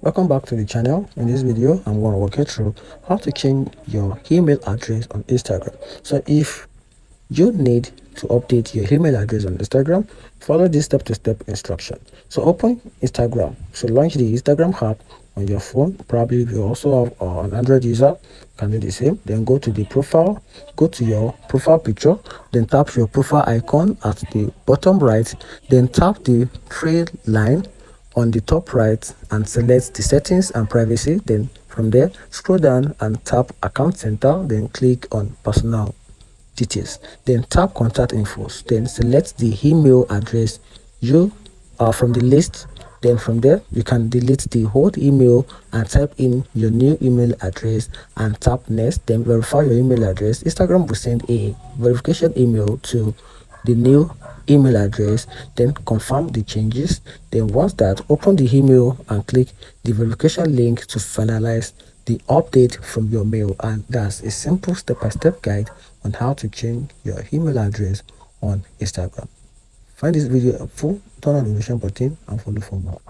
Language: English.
Welcome back to the channel. In this video, I'm going to walk you through how to change your email address on Instagram. So if you need to update your email address on Instagram, follow this step-to-step instruction. So open Instagram. So launch the Instagram app on your phone. Probably if you also have an Android user, can do the same. Then go to the profile, go to your profile picture, then tap your profile icon at the bottom right, then tap the three line on the top right and select the settings and privacy. Then from there, scroll down and tap account center, then click on personal details, then tap contact info, then select the email address you are from the list. Then from there you can delete the old email and type in your new email address and tap next, then verify your email address. Instagram will send a verification email to the new email address, then confirm the changes. Then once that, open the email and click the verification link to finalize the update from your mail. And that's a simple step-by-step guide on how to change your email address on Instagram. Find this video helpful, turn on the notification button and follow for more.